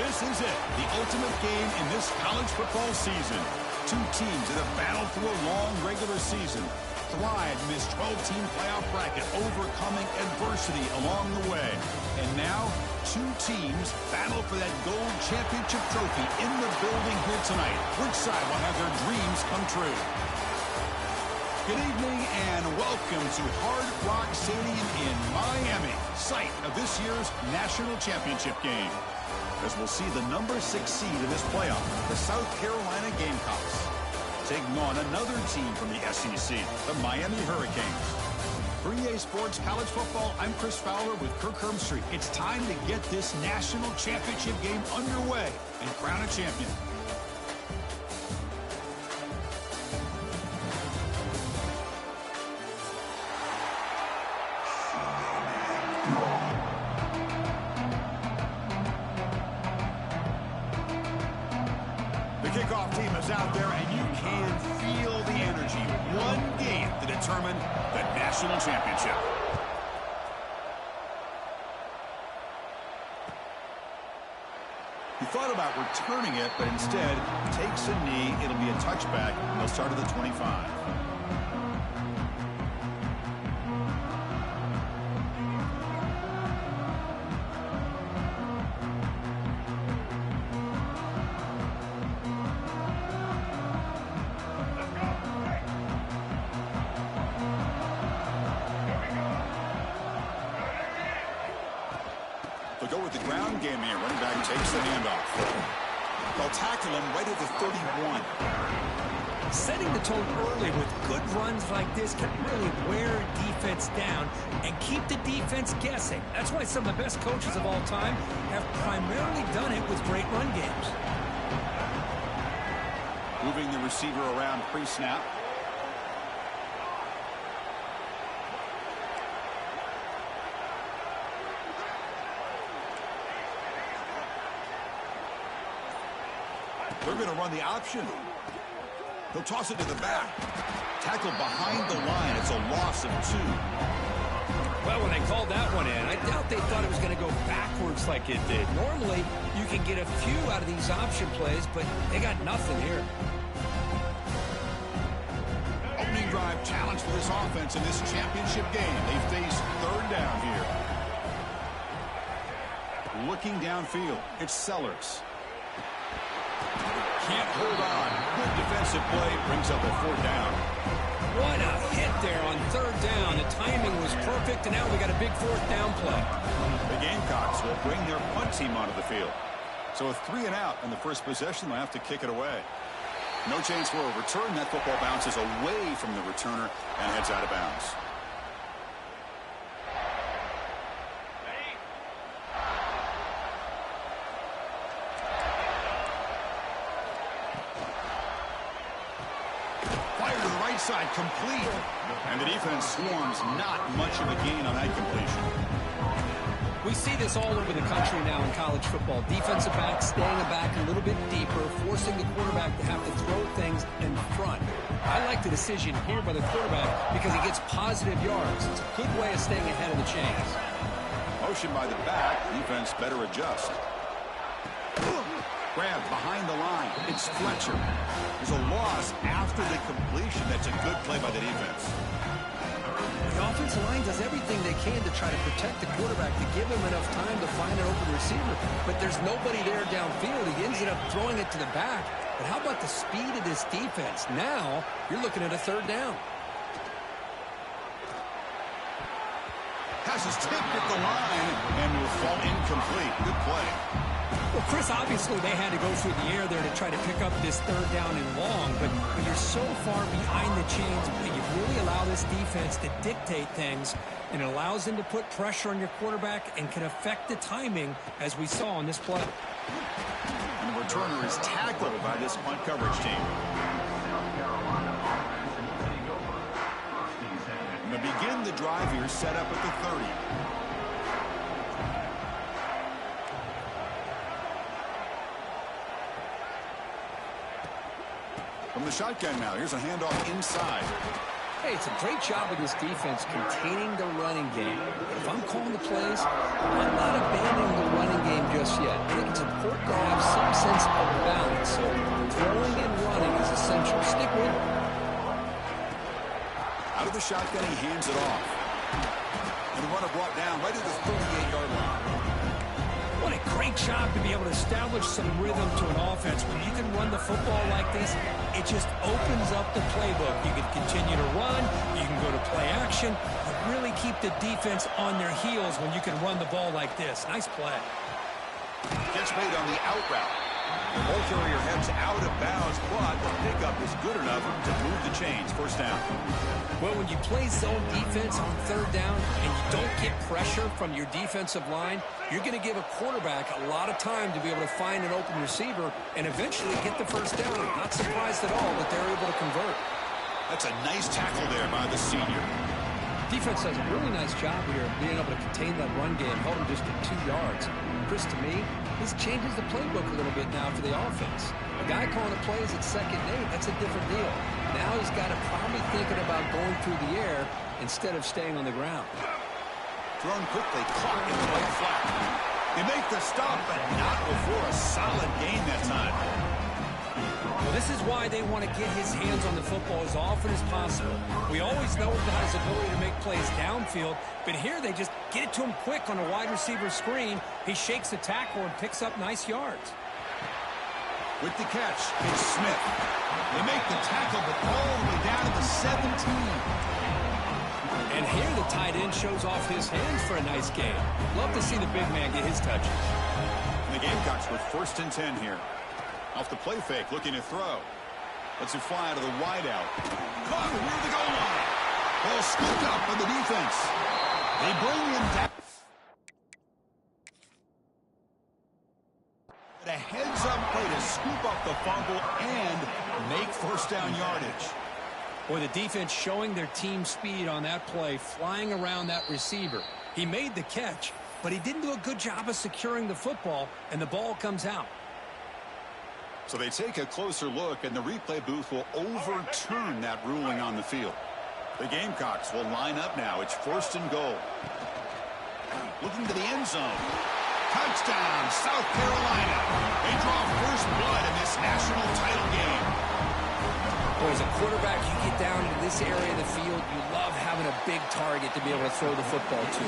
This is it, the ultimate game in this college football season. Two teams that have battled through a long regular season, thrived in this 12-team playoff bracket, overcoming adversity along the way. And now, two teams battle for that gold championship trophy in the building here tonight. Which side will have their dreams come true? Good evening and welcome to Hard Rock Stadium in Miami, site of this year's national championship game. As we'll see the number 6 seed in this playoff, the South Carolina Gamecocks, taking on another team from the SEC, the Miami Hurricanes. For EA Sports College Football, I'm Chris Fowler with Kirk Herbstreit. It's time to get this national championship game underway and crown a champion. Kickoff team is out there, and you can feel the energy. One game to determine the national championship. He thought about returning it, but instead takes a knee. It'll be a touchback, and they'll start at the 25. They'll go with the ground game here. Running back takes the handoff. They'll tackle him right at the 31. Setting the tone early with good runs like this can really wear a defense down and keep the defense guessing. That's why some of the best coaches of all time have primarily done it with great run games. Moving the receiver around pre-snap. They're going to run the option. He'll toss it to the back. Tackled behind the line. It's a loss of 2. Well, when they called that one in, I doubt they thought it was going to go backwards like it did. Normally, you can get a few out of these option plays, but they got nothing here. Opening drive challenge for this offense in this championship game. They face third down here. Looking downfield, it's Sellers. Can't hold on. Good defensive play. Brings up a 4th down. What a hit there on 3rd down. The timing was perfect, and now we got a big 4th down play. The Gamecocks will bring their punt team onto the field. So a 3 and out on the first possession. They'll have to kick it away. No chance for a return. That football bounces away from the returner and heads out of bounds. Side complete, and the defense swarms. Not much of a gain on that completion. We see this all over the country now in college football. Defensive backs staying back a little bit deeper, forcing the quarterback to have to throw things in front. I like the decision here by the quarterback because he gets positive yards. It's a good way of staying ahead of the chains. Motion by the back. Defense better adjust. Grab behind the line. It's Fletcher. There's a loss after the completion. That's a good play by the defense. The offensive line does everything they can to try to protect the quarterback, to give him enough time to find an open receiver. But there's nobody there downfield. He ended up throwing it to the back. But how about the speed of this defense? Now you're looking at a 3rd down. Pass is tipped at the line and will fall incomplete. Good play. Well, Chris, obviously they had to go through the air there to try to pick up this 3rd down and long, but when you're so far behind the chains, you really allow this defense to dictate things, and it allows them to put pressure on your quarterback and can affect the timing, as we saw on this play. And the returner is tackled by this punt coverage team. And to begin the drive here, set up at the 30. From the shotgun now, here's a handoff inside. Hey, it's a great job of this defense containing the running game. But if I'm calling the plays, I'm not abandoning the running game just yet. I think it's important to the shotgun, he hands it off. And the runner brought down right at the 38-yard line. What a great job to be able to establish some rhythm to an offense. When you can run the football like this, it just opens up the playbook. You can continue to run. You can go to play action. You really keep the defense on their heels when you can run the ball like this. Nice play. Gets made on the out route. The ball carrier heads out of bounds, but the pickup is good enough to move the chains. First down. Well, when you play zone defense on third down and you don't get pressure from your defensive line, you're going to give a quarterback a lot of time to be able to find an open receiver and eventually get the first down. Not surprised at all that they're able to convert. That's a nice tackle there by the senior. Defense does a really nice job here of being able to contain that run game, held him just at 2 yards. Chris, to me, this changes the playbook a little bit now for the offense. A guy calling the plays at 2nd and 8, that's a different deal. Now he's got to probably thinking about going through the air instead of staying on the ground. Thrown quickly, caught in the right flat. They make the stop, but not before a solid gain that time. Well, this is why they want to get his hands on the football as often as possible. We always know about his ability to make plays downfield, but here they just get it to him quick on a wide receiver screen. He shakes the tackle and picks up nice yards. With the catch, it's Smith. They make the tackle, but all the way down to the 17. And here the tight end shows off his hands for a nice gain. Love to see the big man get his touches. And the Gamecocks with 1st and 10 here. Off the play fake, looking to throw. Lets it fly to the wideout. Caught near the goal line. Ball scooped up by the defense. They bring him down. A heads-up play to scoop up the fumble and make first down yardage. Boy, the defense showing their team speed on that play, flying around that receiver. He made the catch, but he didn't do a good job of securing the football, and the ball comes out. So they take a closer look, and the replay booth will overturn that ruling on the field. The Gamecocks will line up now. It's 1st and goal. Looking to the end zone. Touchdown, South Carolina. They draw first blood in this national title game. Boy, as a quarterback, you get down into this area of the field, you love having a big target to be able to throw the football to.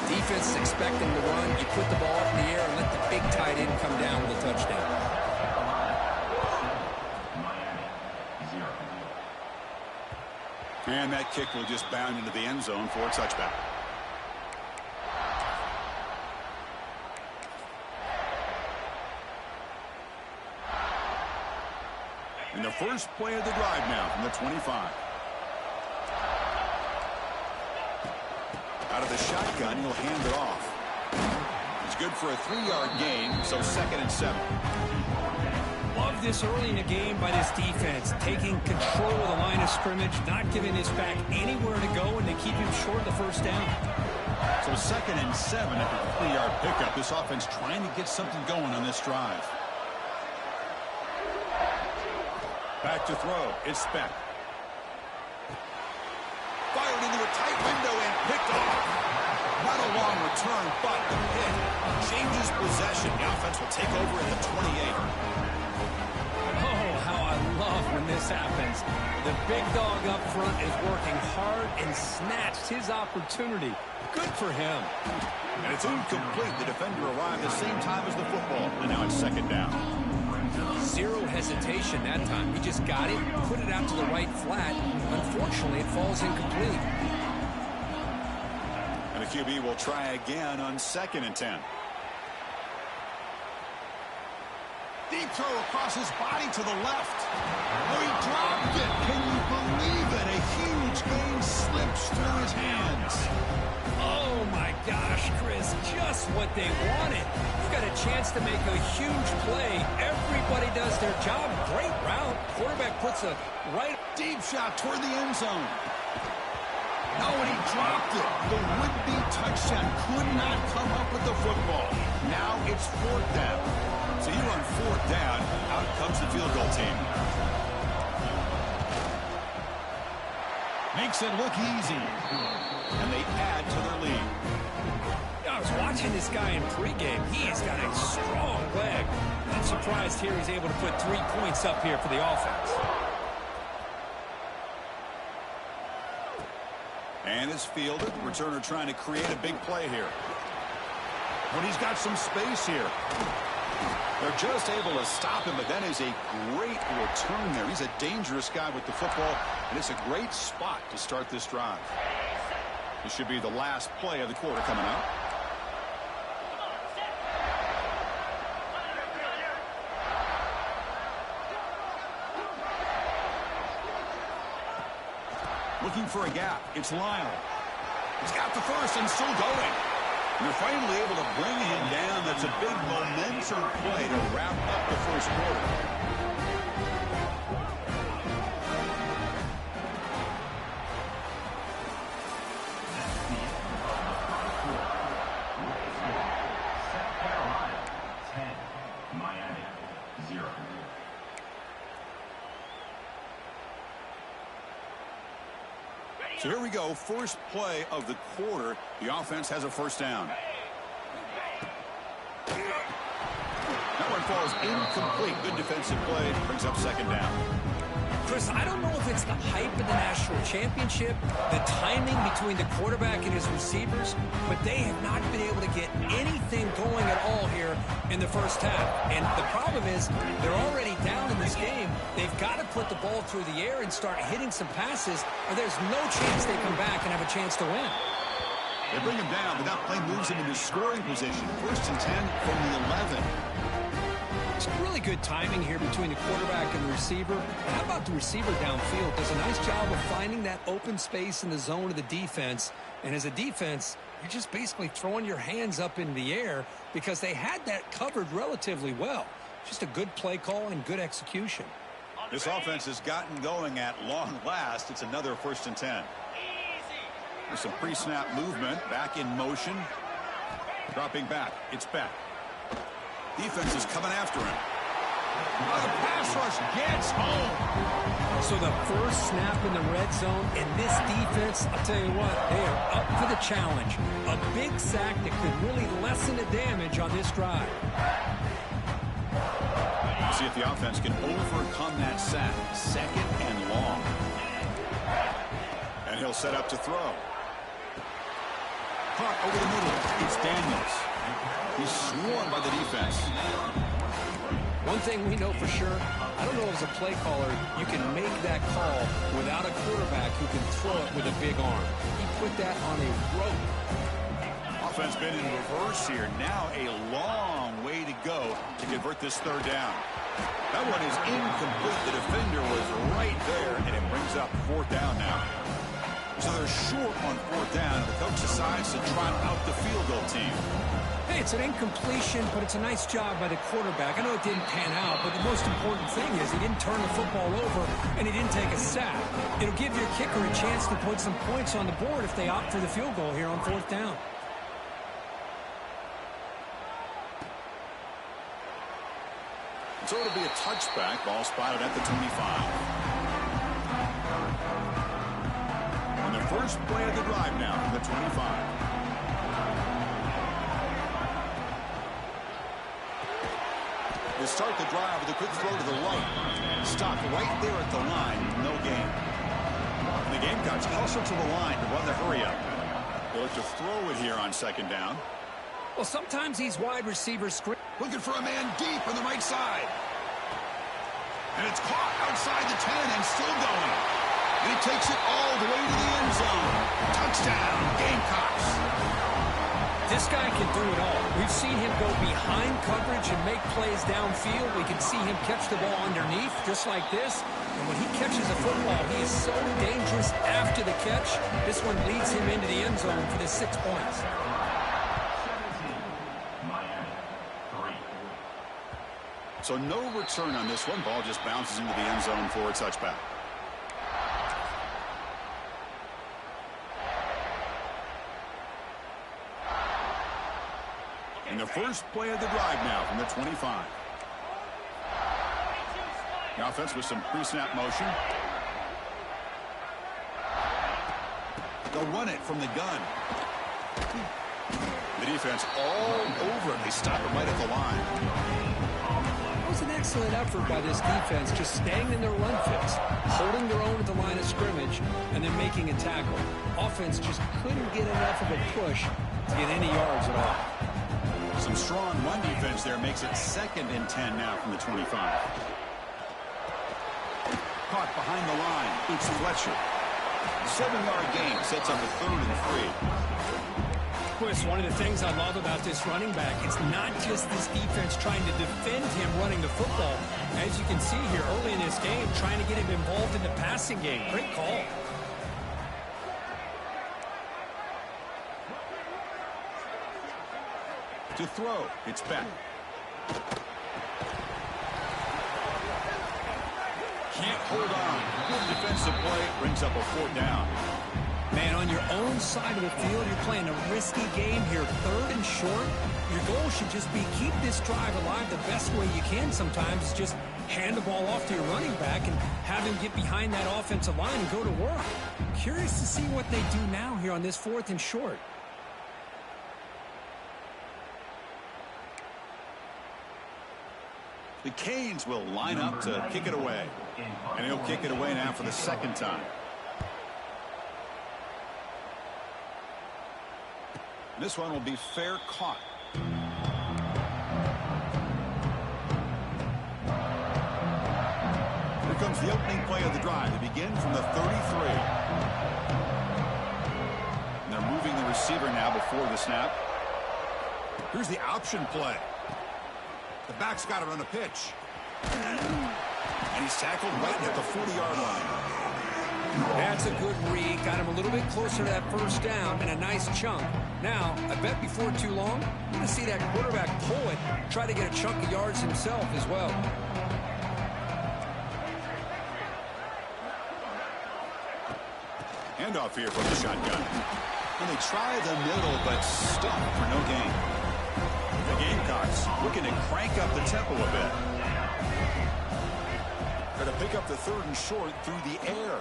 Defense is expecting to run. You put the ball up in the air and let the big tight end come down with a touchdown. And that kick will just bound into the end zone for a touchback. And the first play of the drive now from the 25. Out of the shotgun, he'll hand it off. It's good for a 3-yard gain, so 2nd and 7. Love this early in the game by this defense, taking control of the line of scrimmage, not giving his back anywhere to go, and to keep him short of the first down. So 2nd and 7 after the 3-yard pickup. This offense trying to get something going on this drive. Back to throw. It's Speck. Fired into a tight window and picked off. Not a long return, but the pick changes possession. The offense will take over at the 28. Oh, how I love when this happens. The big dog up front is working hard and snatched his opportunity. Good for him. And it's incomplete. The defender arrived the same time as the football. And now it's 2nd down. Zero hesitation that time. He just got it, put it out to the right flat. Unfortunately, it falls incomplete. And the QB will try again on 2nd and 10. Deep throw across his body to the left. Oh, he dropped it. Can you believe it? A huge gain slips through his hands. Oh, my gosh, Chris, just what they wanted. You got a chance to make a huge play. Everybody does their job. Great route. Quarterback puts a right Deep shot toward the end zone. No, and he dropped it. The would-be touchdown could not come up with the football. Now it's 4th down. So you run 4th down. Out comes the field goal team. Makes it look easy. And they add to their lead. I was watching this guy in pregame. He has got a strong leg. I'm surprised here he's able to put 3 points up here for the offense. And it's fielded. Returner trying to create a big play here. But he's got some space here. They're just able to stop him, but that is a great return there. He's a dangerous guy with the football, and it's a great spot to start this drive. This should be the last play of the quarter coming up. Looking for a gap. It's Lyle. He's got the first and still going. And they're finally able to bring him down. That's a big momentum play to wrap up the first quarter. So here we go, first play of the quarter. The offense has a first down. That one falls incomplete. Good defensive play. Brings up second down. Chris, I don't know if it's the hype of the national championship, the timing between the quarterback and his receivers, but they have not been able to get anything going at all here in the first half. And the problem is they're already down in this game. They've got to put the ball through the air and start hitting some passes, or there's no chance they come back and have a chance to win. They bring him down, but that play moves him into scoring position. First and 10 from the 11. It's really good timing here between the quarterback and the receiver. And how about the receiver downfield? Does a nice job of finding that open space in the zone of the defense. And as a defense, you're just basically throwing your hands up in the air because they had that covered relatively well. Just a good play call and good execution. This offense has gotten going at long last. It's another first and 10. There's some pre-snap movement. Back in motion. Dropping back. It's back. Defense is coming after him. Oh, the pass rush gets home. So the first snap in the red zone, and this defense, I'll tell you what, they are up for the challenge. A big sack that could really lessen the damage on this drive. See if the offense can overcome that sack. Second and long. And he'll set up to throw. Caught over the middle. It's Daniels. He's swarmed by the defense. One thing we know for sure, I don't know as a play caller, you can make that call without a quarterback who can throw it with a big arm. He put that on a rope. Offense been in reverse here. Now a long way to go to convert this third down. That one is incomplete. The defender was right there, and it brings up fourth down now. So they're short on fourth down. The coach decides to trot out the field goal team. Hey, it's an incompletion, but it's a nice job by the quarterback. I know it didn't pan out, but the most important thing is he didn't turn the football over and he didn't take a sack. It'll give your kicker a chance to put some points on the board if they opt for the field goal here on fourth down. So it'll be a touchback. Ball spotted at the 25. On the first play of the drive now from the 25. They start the drive with a quick throw to the right. Stopped right there at the line. No gain. And the Gamecocks hustle to the line to run the hurry up. They'll look to throw it here on second down. Well, sometimes these wide receivers screen. Looking for a man deep on the right side. And it's caught outside the 10 and still going. And he takes it all the way to the end zone. Touchdown, Gamecocks. This guy can do it all. We've seen him go behind coverage and make plays downfield. We can see him catch the ball underneath just like this. And when he catches a football, he is so dangerous after the catch. This one leads him into the end zone for the 6 points. So no return on this one. Ball just bounces into the end zone for a touchback. And the first play of the drive now from the 25. The offense with some pre-snap motion. They'll run it from the gun. The defense all over it. They stop it right at the line. That was an excellent effort by this defense, just staying in their run fits, holding their own at the line of scrimmage, and then making a tackle. Offense just couldn't get enough of a push to get any yards at all. Some strong run defense there makes it 2nd and 10 now from the 25. Caught behind the line. It's Fletcher. 7-yard gain sets up a 3rd and 3. Chris, one of the things I love about this running back is not just this defense trying to defend him running the football. As you can see here early in this game, trying to get him involved in the passing game. Great call. To throw, it's Beck. Can't hold on. Good defensive play brings up a 4th down. Man, on your own side of the field, you're playing a risky game here. 3rd and short. Your goal should just be keep this drive alive the best way you can sometimes. Is just hand the ball off to your running back and have him get behind that offensive line and go to work. Curious to see what they do now here on this 4th and short. The Canes will line up to kick it away. And he'll kick it away now for the 2nd time. This one will be fair caught. Here comes the opening play of the drive. They begin from the 33. And they're moving the receiver now before the snap. Here's the option play. The back's got to run a pitch. And he's tackled right at the 40-yard line. That's a good read. Got him a little bit closer to that 1st down and a nice chunk. Now, I bet before too long, you're going to see that quarterback pull it, try to get a chunk of yards himself as well. Handoff here from the shotgun. And they try the middle, but stop for no gain. The Gamecocks looking to crank up the tempo a bit. They're to pick up the 3rd and short through the air.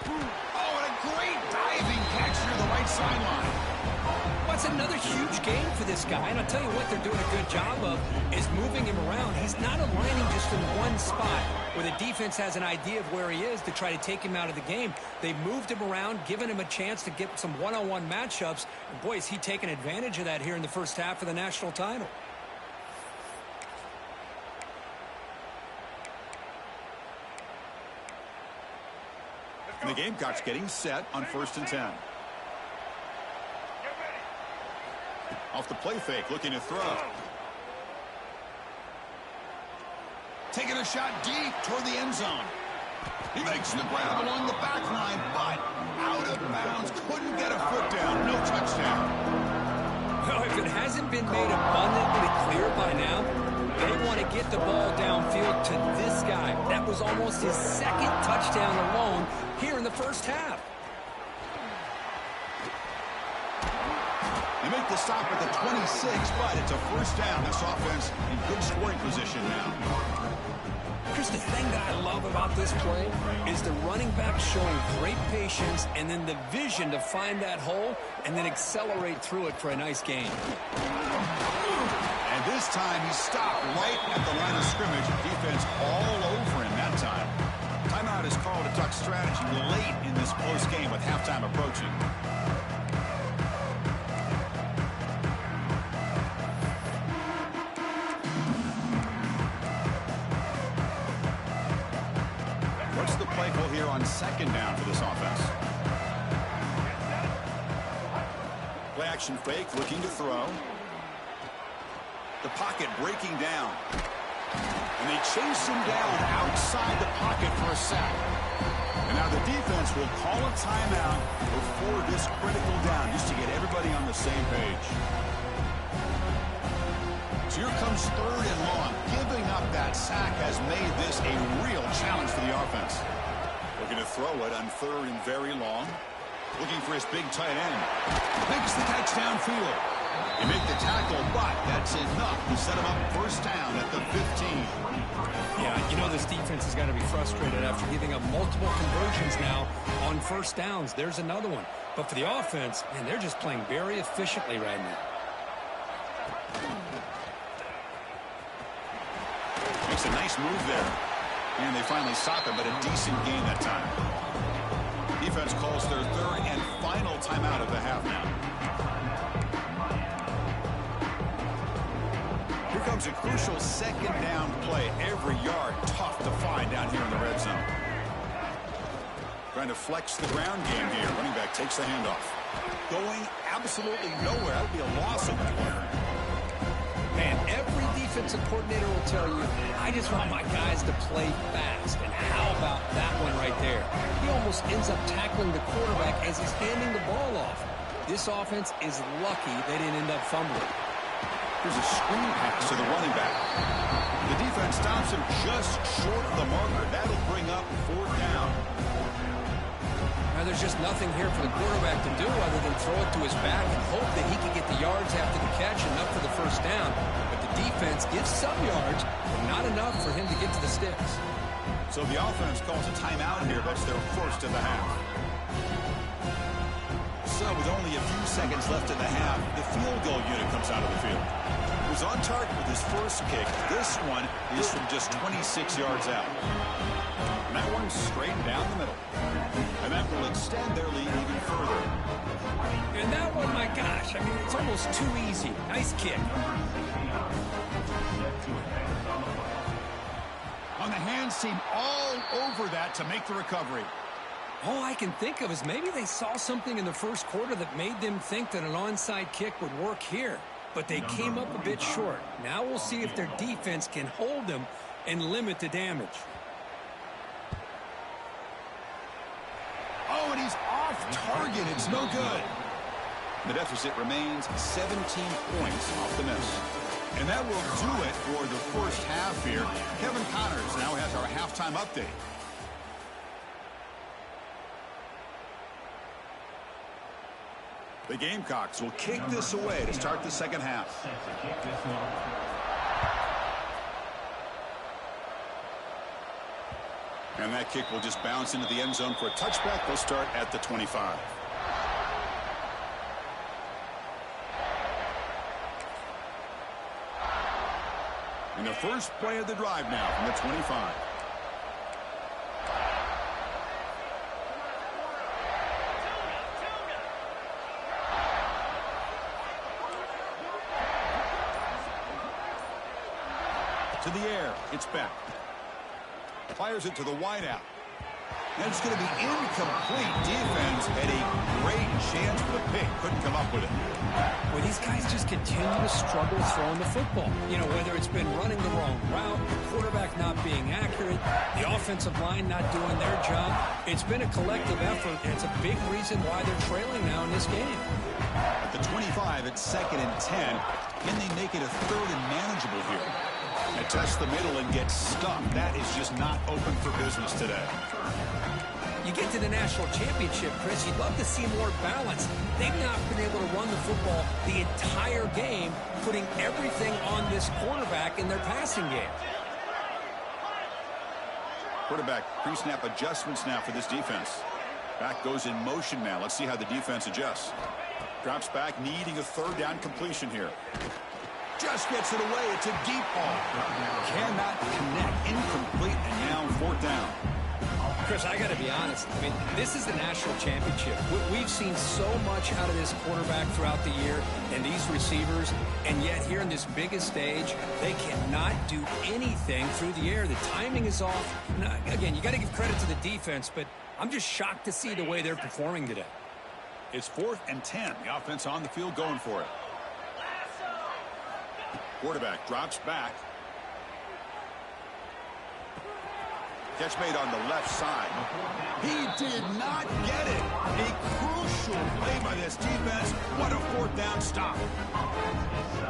Oh, and a great diving catch near the right sideline. That's another huge game for this guy, and I'll tell you what they're doing a good job of is moving him around. He's not aligning just in one spot where the defense has an idea of where he is to try to take him out of the game. They moved him around, given him a chance to get some one-on-one matchups. And boy, is he taking advantage of that here in the 1st half of the national title. And the Gamecocks getting set on 1st and 10. Off the play fake, looking to throw. Taking a shot deep toward the end zone. He makes the grab along the back line, but out of bounds. Couldn't get a foot down. No touchdown. Well, if it hasn't been made abundantly clear by now, they want to get the ball downfield to this guy. That was almost his 2nd touchdown alone here in the 1st half. They make the stop at the 26, but it's a 1st down. This offense in good scoring position now. Chris, the thing that I love about this play is the running back showing great patience and then the vision to find that hole and then accelerate through it for a nice gain. And this time he stopped right at the line of scrimmage. Defense all over him that time. Timeout is called to Duck strategy late in this close game with halftime approaching. What's the play call here on 2nd down for this offense? Play action fake, looking to throw. The pocket breaking down. And they chase him down outside the pocket for a sack. And now the defense will call a timeout before this critical down, just to get everybody on the same page. So here comes 3rd and long. Giving up that sack has made this a real challenge for the offense. Looking to throw it on 3rd and very long. Looking for his big tight end. Makes the catch downfield. They make the tackle, but that's enough to set him up 1st down at the 15. Yeah, you know this defense has got to be frustrated after giving up multiple conversions now on 1st downs. There's another one. But for the offense, man, they're just playing very efficiently right now. Makes a nice move there. And they finally stop him, but a decent gain that time. Defense calls their third and final timeout of the half now. Here comes a crucial second down play. Every yard tough to find down here in the red zone. Trying to flex the ground game here. Running back takes the handoff. Going absolutely nowhere. That would be a loss of the play. Man, every defensive coordinator will tell you, I just want my guys to play fast. And how about that one right there? He almost ends up tackling the quarterback as he's handing the ball off. This offense is lucky they didn't end up fumbling. Here's a screen pass to the running back. The defense stops him just short of the marker. That'll bring up fourth down. Now, there's just nothing here for the quarterback to do other than throw it to his back and hope that he can get the yards after the catch enough for the first down. But the defense gives some yards, but not enough for him to get to the sticks. So the offense calls a timeout here. That's their first of the half. So with only a few seconds left in the half, the field goal unit comes out of the field. He was on target with his first kick. This one is from just 26 yards out. And that one's straight down the middle. And that will extend their lead even further. And that one, my gosh, I mean, it's almost too easy. Nice kick. On the hands team all over that to make the recovery. All I can think of is maybe they saw something in the first quarter that made them think that an onside kick would work here. But they came up a bit short. Now we'll see if their defense can hold them and limit the damage. Oh, and he's off target. It's no good. The deficit remains 17 points off the miss. And that will do it for the first half here. Kevin Connors now has our halftime update. The Gamecocks will kick this away to start the second half. And that kick will just bounce into the end zone for a touchback. They'll start at the 25. And the first play of the drive now from the 25. To the air. It's back. Fires it to the wideout. And it's going to be incomplete. Defense had a great chance for the pick. Couldn't come up with it. Well, these guys just continue to struggle throwing the football. You know, whether it's been running the wrong route, the quarterback not being accurate, the offensive line not doing their job. It's been a collective effort, and it's a big reason why they're trailing now in this game. At the 25, it's 2nd and 10. Can they make it a third and manageable here? They test the middle and get stuck. That is just not open for business today. You get to the national championship, Chris, you'd love to see more balance. They've not been able to run the football the entire game, putting everything on this quarterback in their passing game. Quarterback pre-snap adjustments now for this defense. Back goes in motion now. Let's see how the defense adjusts. Drops back, needing a third down completion here. Just gets it away. It's a deep ball. Cannot connect. Incomplete, and now fourth down. Chris, I got to be honest. I mean, this is the national championship. We've seen so much out of this quarterback throughout the year and these receivers, and yet here in this biggest stage, they cannot do anything through the air. The timing is off. Now, again, you got to give credit to the defense, but I'm just shocked to see the way they're performing today. It's 4th and 10. The offense on the field going for it. Quarterback drops back. Catch made on the left side. He did not get it. A crucial play by this defense. What a fourth down stop.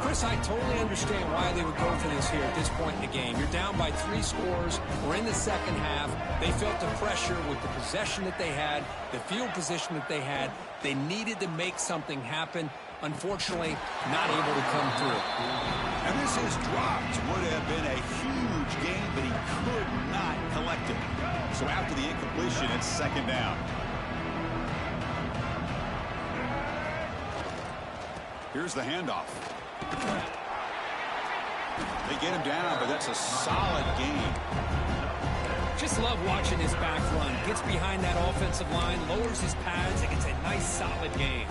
Chris, I totally understand why they would go for this here at this point in the game. You're down by 3 scores. We're in the second half. They felt the pressure with the possession that they had, the field position that they had. They needed to make something happen. Unfortunately, not able to come through. And this is dropped. Would have been a huge gain, but he could not collect it. So after the incompletion, it's second down. Here's the handoff. They get him down, but that's a solid gain. Just love watching his back run. Gets behind that offensive line, lowers his pads, and gets a nice solid gain.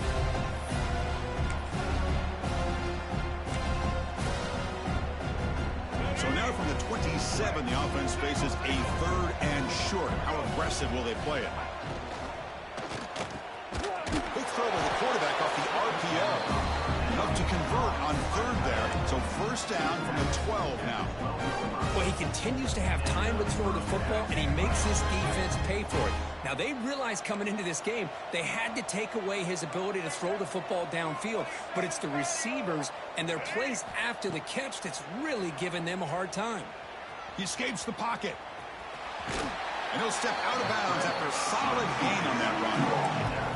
So now from the 27, the offense faces a 3rd and short. How aggressive will they play it? Big throw by the quarterback off the RPO. Enough to convert on 3rd there. So first down from the 12 now. Well, he continues to have time to throw the football, and he makes his defense pay for it. Now, they realized coming into this game they had to take away his ability to throw the football downfield, but it's the receivers and their plays after the catch that's really giving them a hard time. He escapes the pocket. And he'll step out of bounds after a solid gain on that run.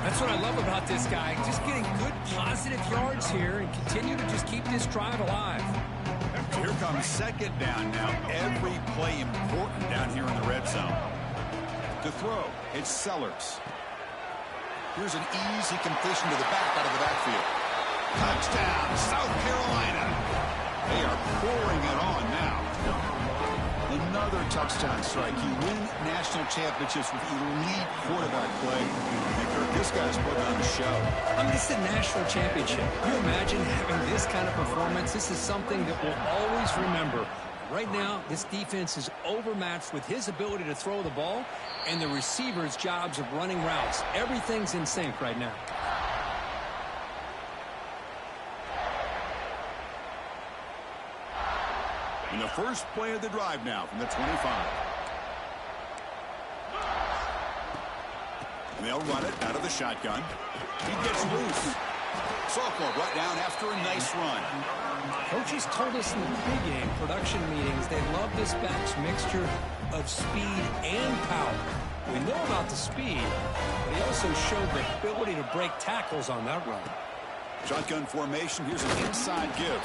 That's what I love about this guy. Just getting good positive yards here and continue to just keep this drive alive. So here comes 2nd down now. Every play important down here in the red zone. To throw, it's Sellers. Here's an easy completion to the back out of the backfield. Touchdown, South Carolina. They are pouring it on now. Another touchdown strike. You win national championships with elite quarterback play. And Kirk, this guy's putting on a show. I mean, it's a national championship. Can you imagine having this kind of performance? This is something that we'll always remember. Right now, this defense is overmatched with his ability to throw the ball and the receivers' jobs of running routes. Everything's in sync right now. And the first play of the drive now from the 25. And they'll run it out of the shotgun. He gets loose. Sokol brought down after a nice run. Coaches told us in the pregame production meetings they love this back's mixture of speed and power. We know about the speed, but he also showed the ability to break tackles on that run. Shotgun formation. Here's an inside give.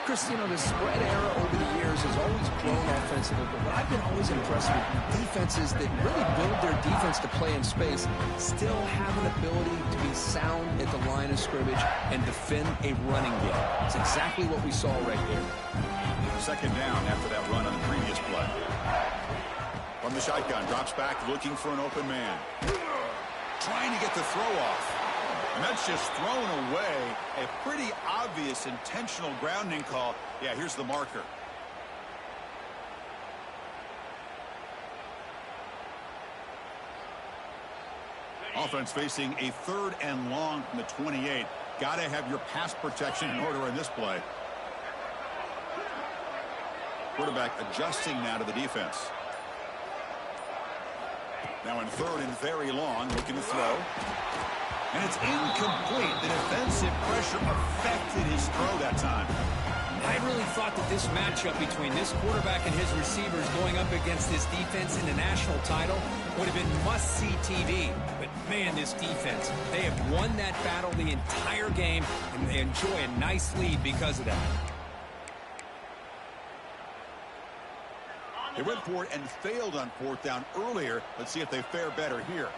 Chris, you know, the spread era over the years has always grown offensively, but what I've been always impressed with defenses that really build their defense to play in space still have an ability to be sound at the line of scrimmage and defend a running game. It's exactly what we saw right here. 2nd down after that run on the previous play. From the shotgun, drops back looking for an open man. Trying to get the throw off. And that's just thrown away. A pretty obvious intentional grounding call. Yeah, here's the marker. Offense facing a 3rd and long from the 28. Got to have your pass protection in order in this play. Quarterback adjusting now to the defense. Now in 3rd and very long, looking to throw. And it's incomplete. The defensive pressure affected his throw that time. I really thought that this matchup between this quarterback and his receivers going up against this defense in the national title would have been must-see TV. But, man, this defense, they have won that battle the entire game, and they enjoy a nice lead because of that. They went for it and failed on 4th down earlier. Let's see if they fare better here.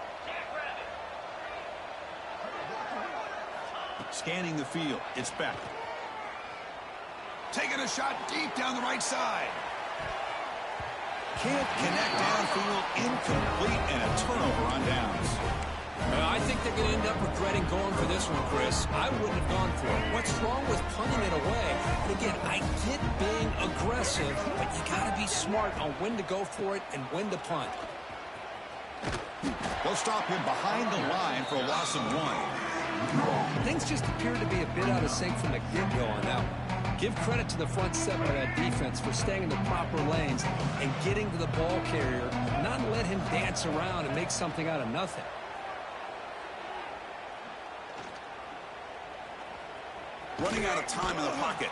Scanning the field. It's Beck. Taking a shot deep down the right side. Can't connect downfield. Incomplete and a turnover on downs. I think they're going to end up regretting going for this one, Chris. I wouldn't have gone for it. What's wrong with punting it away? And again, I get being aggressive, but you got to be smart on when to go for it and when to punt. They'll stop him behind the line for a loss of 1. Things just appear to be a bit out of sync from the get-go on that one. Give credit to the front seven of that defense for staying in the proper lanes and getting to the ball carrier, not let him dance around and make something out of nothing. Running out of time in the pocket.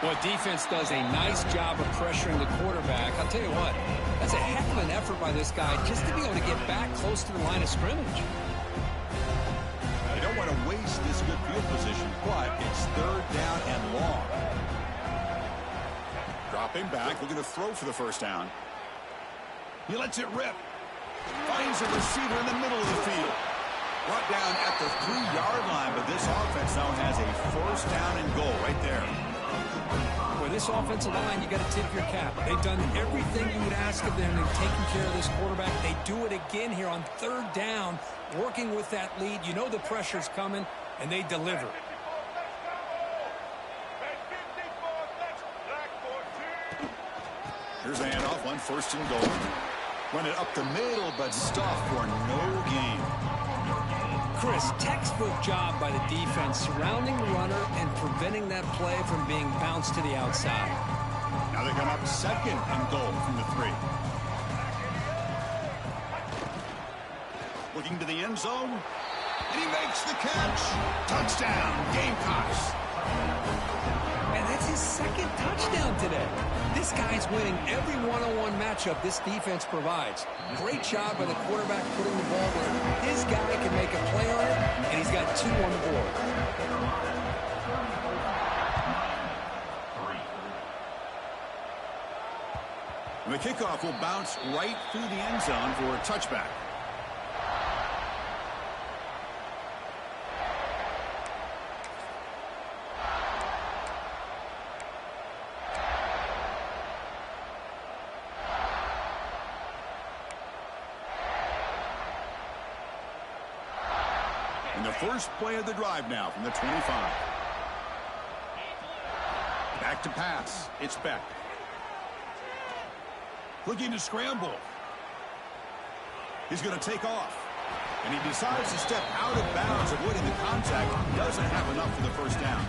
Well, defense does a nice job of pressuring the quarterback. I'll tell you what, that's a heck of an effort by this guy just to be able to get back close to the line of scrimmage. They don't want to waste this good field position, but it's 3rd down and long. Dropping back, looking to throw for the first down. He lets it rip. Finds a receiver in the middle of the field. Brought down at the 3-yard line, but this offense now has a 1st down and goal right there. Boy, this offensive line, you got to tip your cap. They've done everything you would ask of them in taking care of this quarterback. They do it again here on third down, working with that lead. You know the pressure's coming, and they deliver. Here's a handoff on first and goal. Run it up the middle, but stuffed for no gain. Chris, textbook job by the defense surrounding the runner and preventing that play from being bounced to the outside. Now they come up second and goal from the 3. Looking to the end zone, and he makes the catch. Touchdown, Gamecocks. Man, that's his second touchdown today. This guy's winning every one-on-one matchup this defense provides. Great job by the quarterback putting the ball where his guy can make a play on it, and he's got 2 on the board. The kickoff will bounce right through the end zone for a touchback. And the first play of the drive now from the 25. Back to pass. It's Beck. Looking to scramble. He's going to take off. And he decides to step out of bounds, avoiding the contact. Doesn't have enough for the first down.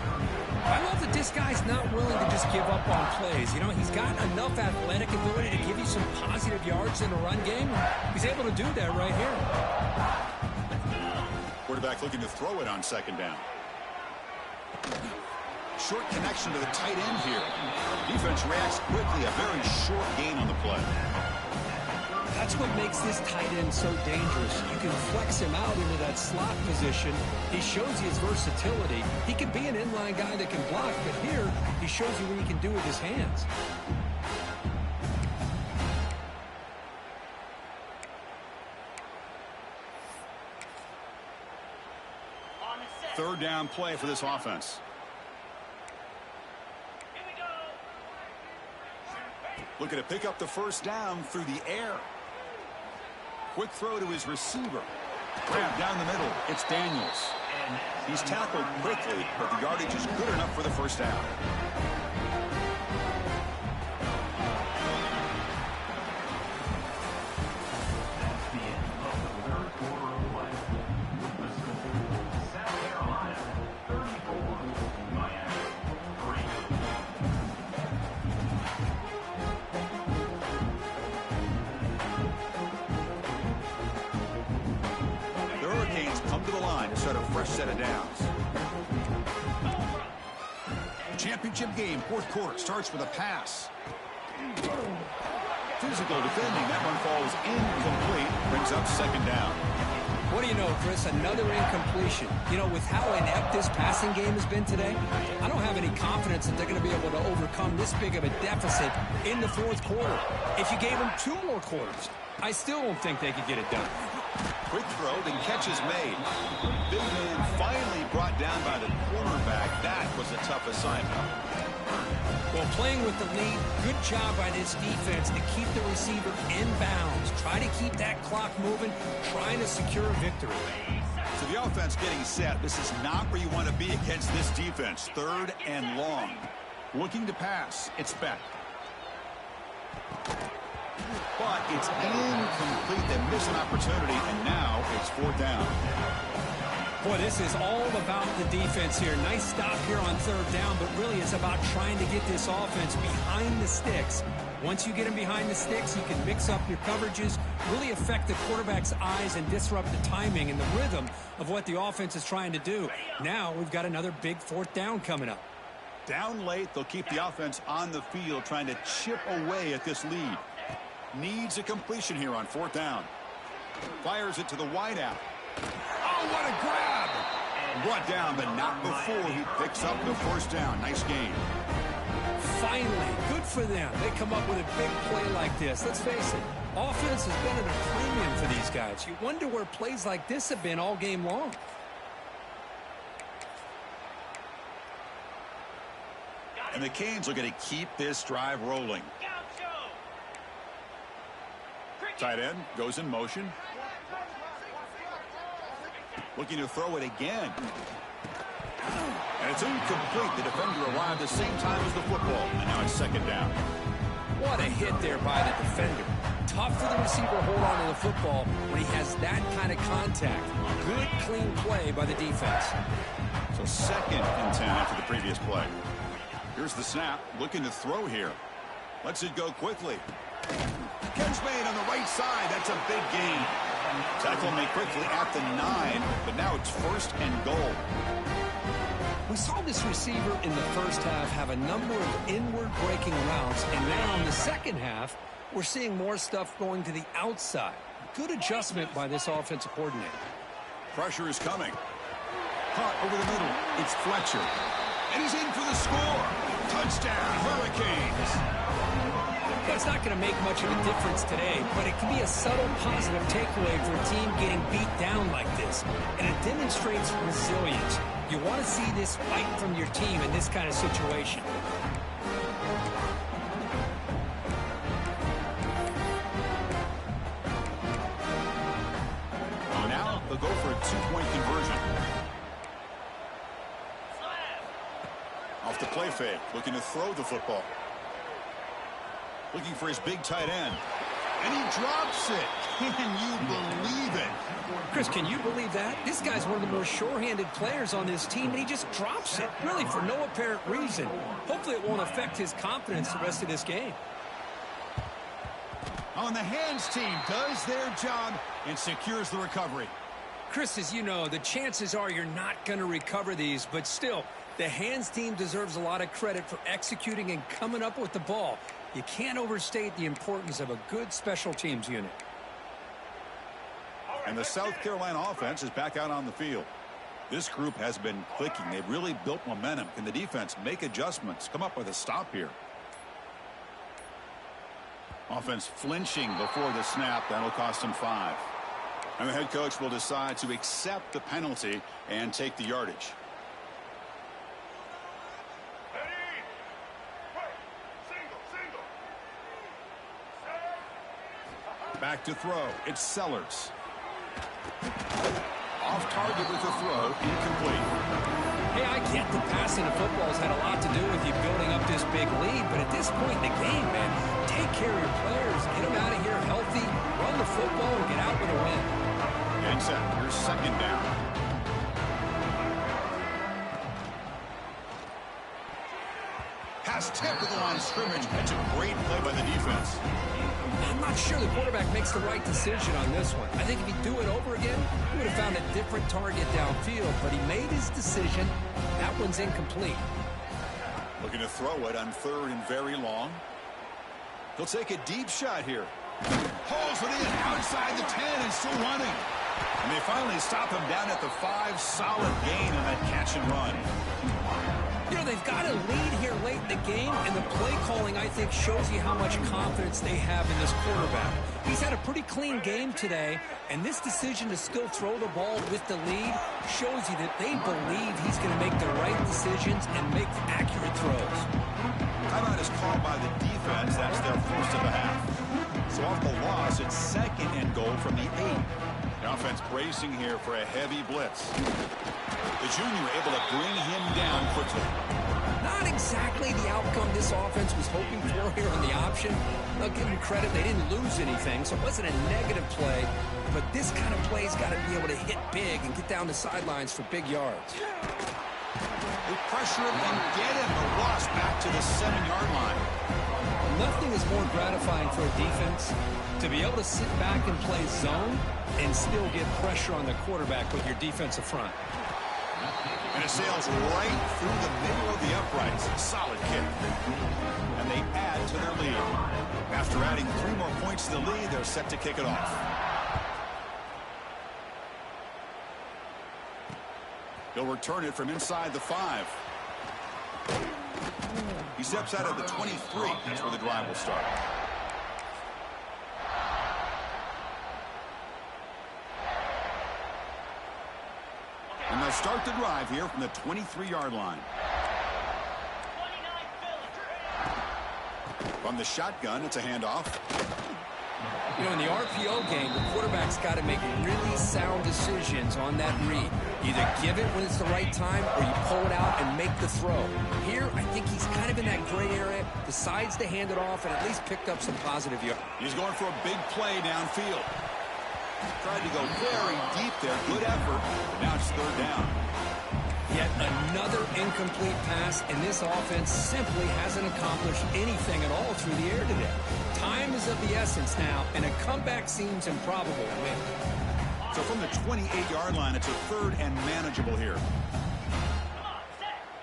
I love that this guy's not willing to just give up on plays. You know, he's got enough athletic ability to give you some positive yards in the run game. He's able to do that right here. Quarterback looking to throw it on second down. Short connection to the tight end here. Defense reacts quickly. A very short gain on the play. That's what makes this tight end so dangerous. You can flex him out into that slot position. He shows you his versatility. He can be an inline guy that can block, but here he shows you what he can do with his hands. Third down play for this offense. Looking to pick up the first down through the air. Quick throw to his receiver. Grab down the middle. It's Daniels. He's tackled quickly, but the yardage is good enough for the first down. Set of downs. Championship game, fourth quarter, starts with a pass. Physical defending. That one falls incomplete. Brings up second down. What do you know, Chris? Another incompletion. You know, with how inept this passing game has been today, I don't have any confidence that they're going to be able to overcome this big of a deficit in the fourth quarter. If you gave them 2 more quarters, I still don't think they could get it done. Quick throw, then catch is made. Big man finally brought down by the cornerback. That was a tough assignment. Well, playing with the lead, good job by this defense to keep the receiver in bounds. Try to keep that clock moving, trying to secure a victory. So the offense getting set. This is not where you want to be against this defense. Third and long. Looking to pass. It's Beck. But it's incomplete. They miss an opportunity, and now it's fourth down. Boy, this is all about the defense here. Nice stop here on third down, but really it's about trying to get this offense behind the sticks. Once you get them behind the sticks, you can mix up your coverages, really affect the quarterback's eyes and disrupt the timing and the rhythm of what the offense is trying to do. Now we've got another big fourth down coming up. Down late, they'll keep the offense on the field, trying to chip away at this lead. Needs a completion here on fourth down. Fires it to the wide out. Oh, what a grab! Brought down, but not before he picks up the first down. Nice game. Finally, good for them. They come up with a big play like this. Let's face it, offense has been at a premium for these guys. You wonder where plays like this have been all game long. And the Canes looking to keep this drive rolling. Tight end goes in motion. Looking to throw it again. And it's incomplete. The defender arrived the same time as the football. And now it's second down. What a hit there by the defender. Tough for the receiver to hold on to the football when he has that kind of contact. Good, clean play by the defense. So second and 10 after the previous play. Here's the snap. Looking to throw here. Lets it go quickly. Catch made on the right side. That's a big gain. Tackle made quickly at the 9, but now it's first and goal. We saw this receiver in the first half have a number of inward breaking routes, and now in the second half, we're seeing more stuff going to the outside. Good adjustment by this offensive coordinator. Pressure is coming. Caught over the middle. It's Fletcher. And he's in for the score. Touchdown, Hurricanes. It's not going to make much of a difference today, but it can be a subtle positive takeaway for a team getting beat down like this. And it demonstrates resilience. You want to see this fight from your team in this kind of situation. Now they'll go for a two-point conversion. Off the play fake, looking to throw the football. Looking for his big tight end. And he drops it. Can you believe it? Chris, can you believe that? This guy's one of the more sure-handed players on this team, and he just drops it, really for no apparent reason. Hopefully it won't affect his confidence the rest of this game. On the hands team does their job and secures the recovery. Chris, as you know, the chances are you're not going to recover these, but still, the hands team deserves a lot of credit for executing and coming up with the ball. You can't overstate the importance of a good special teams unit. And the South Carolina offense is back out on the field. This group has been clicking. They've really built momentum. Can the defense make adjustments? Come up with a stop here. Offense flinching before the snap. That'll cost them 5. And the head coach will decide to accept the penalty and take the yardage. Back to throw. It's Sellers. Off target with the throw. Incomplete. Hey, I get the passing of football's had a lot to do with you building up this big lead, but at this point in the game, man, take care of your players. Get them out of here healthy, run the football, and get out with a win. And set. Here's second down. Pass tip to the line of scrimmage. That's a great play by the defense. I'm not sure the quarterback makes the right decision on this one. I think if he'd do it over again, he would have found a different target downfield, but he made his decision. That one's incomplete. Looking to throw it on third and very long. He'll take a deep shot here. Pulls it in outside the 10 and still running. And they finally stop him down at the 5. Solid gain on that catch and run. You know, they've got a lead here late in the game, and the play calling, I think, shows you how much confidence they have in this quarterback. He's had a pretty clean game today, and this decision to still throw the ball with the lead shows you that they believe he's going to make the right decisions and make accurate throws. Timeout is called by the defense. That's their first of the half. So off the loss, it's second and goal from the 8. The offense bracing here for a heavy blitz. The junior able to bring him down quickly. Not exactly the outcome this offense was hoping for here on the option. I'll give them credit. They didn't lose anything, so it wasn't a negative play. But this kind of play's got to be able to hit big and get down the sidelines for big yards. They pressure him and get him. The loss back to the 7-yard line. Nothing is more gratifying for a defense to be able to sit back and play zone and still get pressure on the quarterback with your defensive front. And it sails right through the middle of the uprights. Solid kick. And they add to their lead. After adding 3 more points to the lead, they're set to kick it off. He'll return it from inside the 5. He steps out of the 23. That's where the drive will start. And they'll start the drive here from the 23-yard line. From the shotgun, it's a handoff. You know, in the RPO game, the quarterback's got to make really sound decisions on that read. Either give it when it's the right time or you pull it out and make the throw. Here, I think he's kind of in that gray area, decides to hand it off and at least picked up some positive yards. He's going for a big play downfield. Tried to go very deep there. Good effort. But now it's third down. Yet another incomplete pass, and this offense simply hasn't accomplished anything at all through the air today. Time is of the essence now, and a comeback seems improbable. So from the 28-yard line, it's a third and manageable here.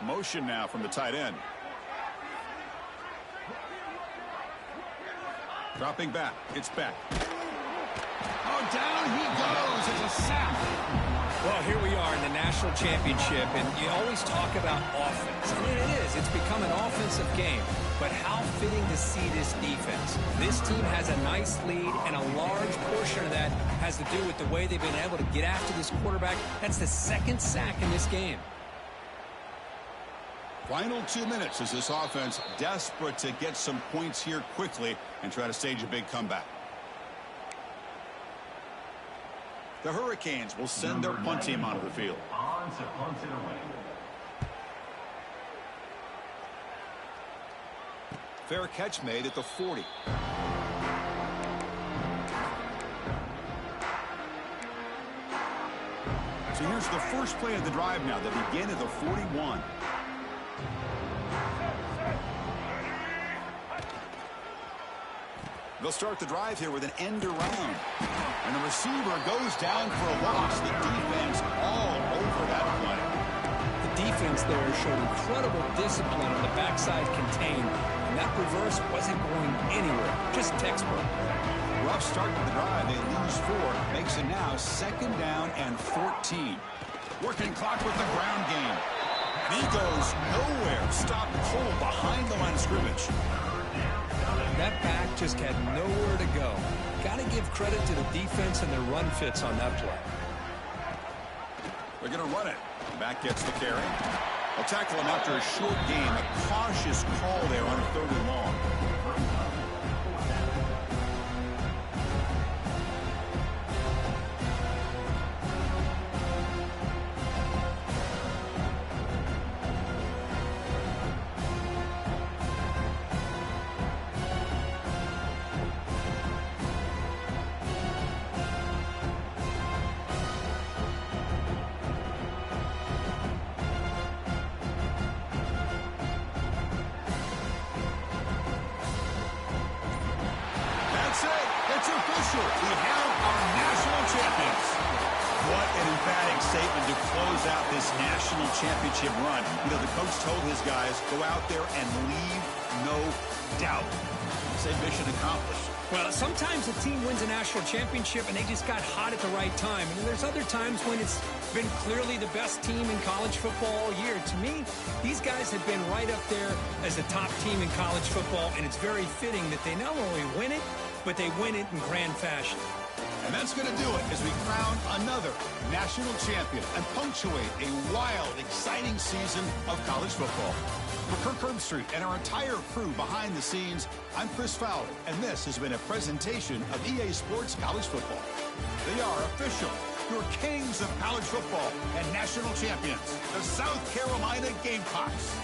Motion now from the tight end. Dropping back. It's back. Oh, down he goes. It's a sack. Well, here we are in the national championship, and you always talk about offense. And it is. It's become an offensive game. But how fitting to see this defense. This team has a nice lead, and a large portion of that has to do with the way they've been able to get after this quarterback. That's the second sack in this game. Final 2 minutes as this offense desperate to get some points here quickly and try to stage a big comeback. The Hurricanes will send their punt team onto the field. On to punt it away. Fair catch made at the 40. So here's the first play of the drive now. They begin at the 41. They'll start the drive here with an end around. And the receiver goes down for a loss. The defense all over that play. The defense there showed incredible discipline on the backside contained. And that reverse wasn't going anywhere. Just textbook. Rough start to the drive. They lose 4. Makes it now second down and 14. Working clock with the ground game. He goes nowhere. Stopped cold behind the line of scrimmage. That back just had nowhere to go. Got to give credit to the defense and their run fits on that play. They're going to run it. Back gets the carry. They'll tackle him after a short game. A cautious call there on a third and long. It's official. We have our national champions. What an emphatic statement to close out this national championship run. You know, the coach told his guys, go out there and leave no doubt. Say mission accomplished. Well, sometimes a team wins a national championship and they just got hot at the right time. And there's other times when it's been clearly the best team in college football all year. To me, these guys have been right up there as the top team in college football, and it's very fitting that they not only win it, but they win it in grand fashion. And that's going to do it as we crown another national champion and punctuate a wild, exciting season of college football. For Kirk Herbstreit and our entire crew behind the scenes, I'm Chris Fowler, and this has been a presentation of EA Sports College Football. They are official, your kings of college football and national champions, the South Carolina Gamecocks.